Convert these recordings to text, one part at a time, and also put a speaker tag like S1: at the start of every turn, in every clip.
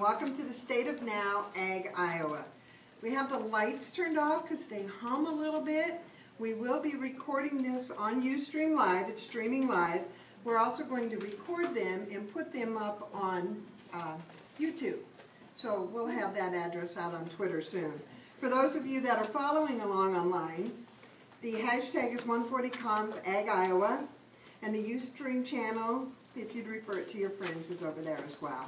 S1: Welcome to the State of Now, Ag, Iowa. We have the lights turned off because they hum a little bit. We will be recording this on Ustream Live. It's streaming live. We're also going to record them and put them up on YouTube. So we'll have that address out on Twitter soon. For those of you that are following along online, the hashtag is 140CompAgIowa, and the Ustream channel, if you'd refer it to your friends, is over there as well.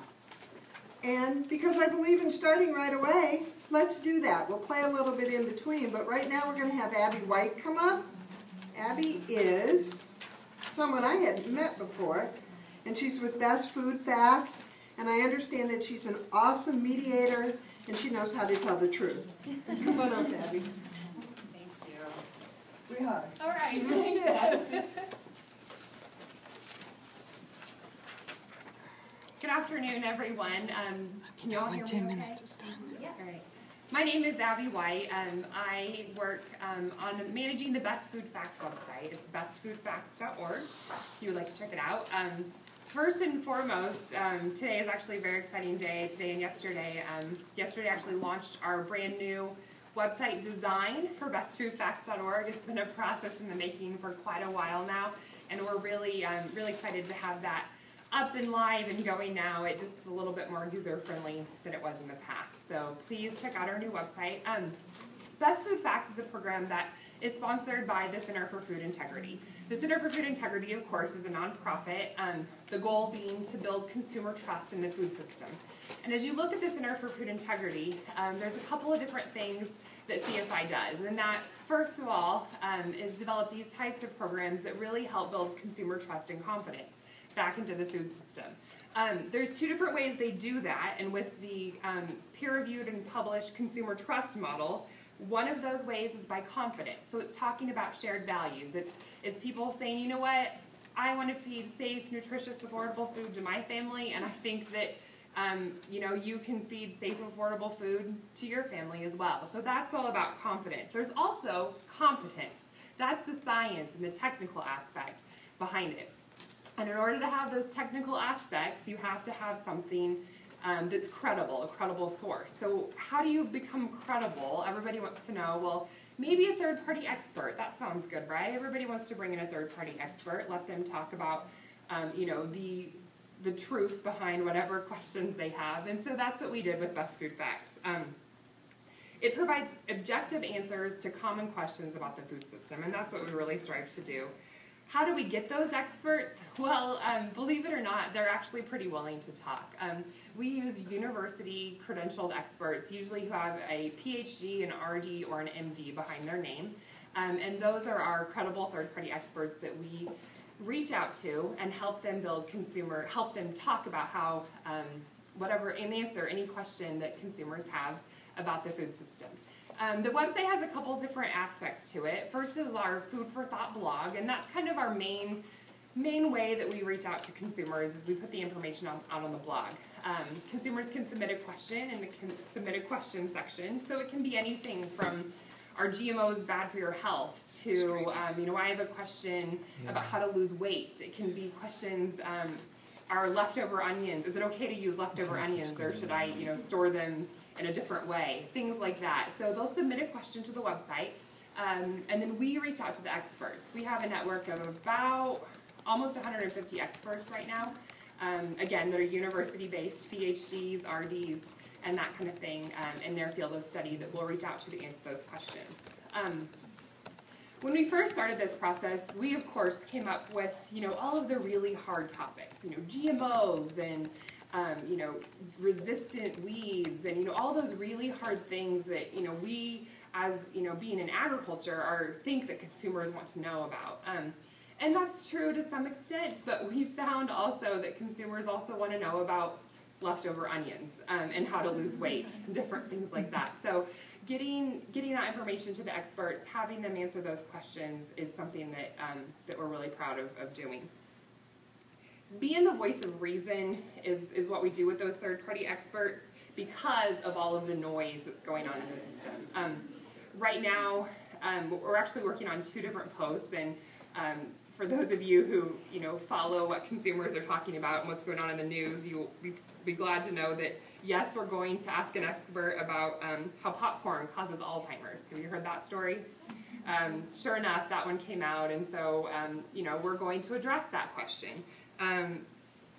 S1: And because I believe in starting right away, let's do that. We'll play a little bit in between, but right now we're going to have Abby White come up. Abby is someone I hadn't met before, and she's with Best Food Facts, and I understand that she's an awesome mediator, and she knows how to tell the truth. Come on up, Abby.
S2: Thank you.
S1: We hug.
S2: All right. Thanks. Good afternoon, everyone. Can you all hear me
S1: 10
S2: okay?
S1: minutes is done.
S2: Yeah. All right. My name is Abby White. I work on managing the Best Food Facts website. It's bestfoodfacts.org if you would like to check it out. First and foremost, today is actually a very exciting day. Today and yesterday. Yesterday actually launched our brand new website design for bestfoodfacts.org. It's been a process in the making for quite a while now, and we're really excited to have that up and live and going now. It just is a little bit more user-friendly than it was in the past. So please check out our new website. Best Food Facts is a program that is sponsored by the Center for Food Integrity. The Center for Food Integrity, of course, is a nonprofit, the goal being to build consumer trust in the food system. And as you look at the Center for Food Integrity, there's a couple of different things that CFI does. And that, first of all, is develop these types of programs that really help build consumer trust and confidence back into the food system. There's two different ways they do that, and with the peer-reviewed and published consumer trust model, one of those ways is by confidence. So it's talking about shared values. It's people saying, you know what, I want to feed safe, nutritious, affordable food to my family, and I think that you know, you can feed safe, affordable food to your family as well. So that's all about confidence. There's also competence. That's the science and the technical aspect behind it. And in order to have those technical aspects, you have to have something that's credible, a credible source. So how do you become credible? Everybody wants to know, well, maybe a third-party expert. That sounds good, right? Everybody wants to bring in a third-party expert, let them talk about, you know, the truth behind whatever questions they have. And so that's what we did with Best Food Facts. It provides objective answers to common questions about the food system, and that's what we really strive to do. How do we get those experts? Well, believe it or not, they're actually pretty willing to talk. We use university credentialed experts, usually who have a PhD, an RD, or an MD behind their name. And those are our credible third-party experts that we reach out to and help them help them talk about how, and answer any question that consumers have about the food system. The website has a couple different aspects to it. First is our Food for Thought blog, and that's kind of our main way that we reach out to consumers is we put the information out on the blog. Consumers can submit a question in the submit a question section, so it can be anything from are GMOs bad for your health to, you know, I have a question about how to lose weight. It can be questions, are leftover onions, is it okay to use leftover onions, or should I, you know, store them in a different way, things like that. So they'll submit a question to the website, and then we reach out to the experts. We have a network of about almost 150 experts right now. Again, that are university-based, PhDs, RDs, and that kind of thing in their field of study that we'll reach out to answer those questions. When we first started this process, we of course came up with, you know, all of the really hard topics, you know, GMOs and you know, resistant weeds and, you know, all those really hard things that, you know, we as, you know, being in agriculture think that consumers want to know about. And that's true to some extent, but we found also that consumers also want to know about leftover onions and how to lose weight, different things like that. So getting that information to the experts, having them answer those questions is something that, that we're really proud of doing. Being the voice of reason is what we do with those third-party experts because of all of the noise that's going on in the system. Right now, we're actually working on 2 different posts, and for those of you who, you know, follow what consumers are talking about and what's going on in the news, be glad to know that, yes, we're going to ask an expert about how popcorn causes Alzheimer's. Have you heard that story? Sure enough, that one came out, and so, we're going to address that question.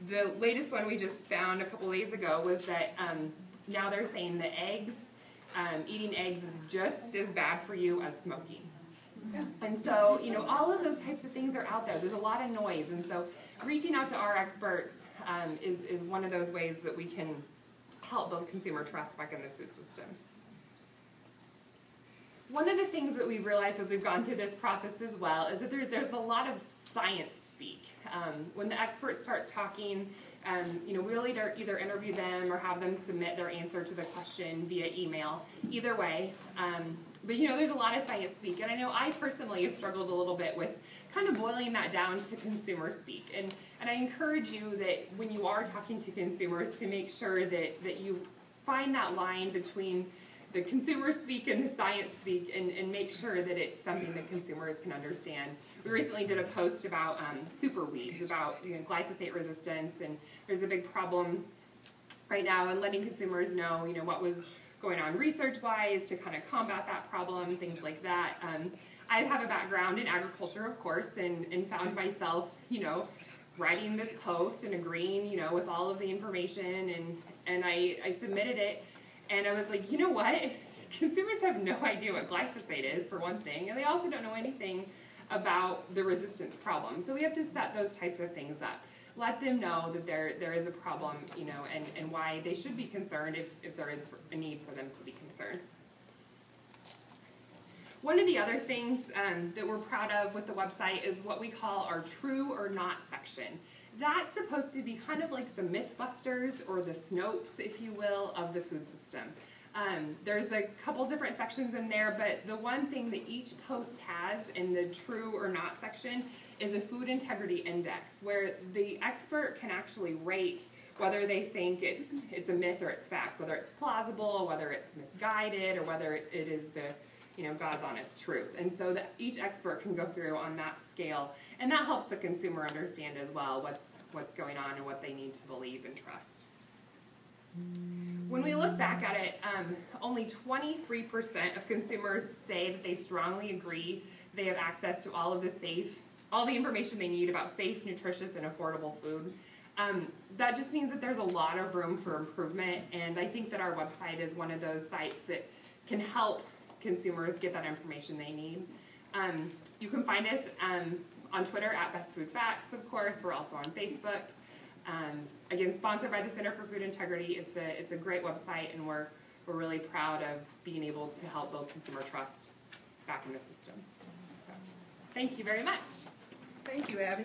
S2: The latest one we just found a couple days ago was that now they're saying that eating eggs is just as bad for you as smoking. Yeah. And so, all of those types of things are out there. There's a lot of noise, and so reaching out to our experts is one of those ways that we can help build consumer trust back in the food system. One of the things that we've realized as we've gone through this process as well is that there's a lot of science speak. When the expert starts talking, we'll either interview them or have them submit their answer to the question via email. Either way, but there's a lot of science speak, and I know I personally have struggled a little bit with kind of boiling that down to consumer speak. And I encourage you that when you are talking to consumers to make sure that you find that line between the consumer speak and the science speak, and make sure that it's something that consumers can understand. We recently did a post about super weeds, about glyphosate resistance, and there's a big problem right now in letting consumers know, what was going on research-wise to kind of combat that problem, things like that. I have a background in agriculture, of course, and found myself, writing this post and agreeing, with all of the information, and I submitted it. And I was like, you know what? Consumers have no idea what glyphosate is, for one thing, and they also don't know anything about the resistance problem. So we have to set those types of things up. Let them know that there is a problem, and why they should be concerned if there is a need for them to be concerned. One of the other things that we're proud of with the website is what we call our true or not section. That's supposed to be kind of like the Mythbusters or the Snopes, if you will, of the food system. There's a couple different sections in there, but the one thing that each post has in the true or not section is a food integrity index, where the expert can actually rate whether they think it's a myth or it's fact, whether it's plausible, whether it's misguided, or whether it is the God's honest truth. And so that each expert can go through on that scale, and that helps the consumer understand as well what's going on and what they need to believe and trust. When we look back at it, only 23% of consumers say that they strongly agree they have access to all the information they need about safe, nutritious, and affordable food. That just means that there's a lot of room for improvement, and I think that our website is one of those sites that can help consumers get that information they need. You can find us on Twitter at Best Food Facts, of course. We're also on Facebook. Again, sponsored by the Center for Food Integrity. It's a great website, and we're really proud of being able to help build consumer trust back in the system. So, thank you very much.
S1: Thank you, Abby.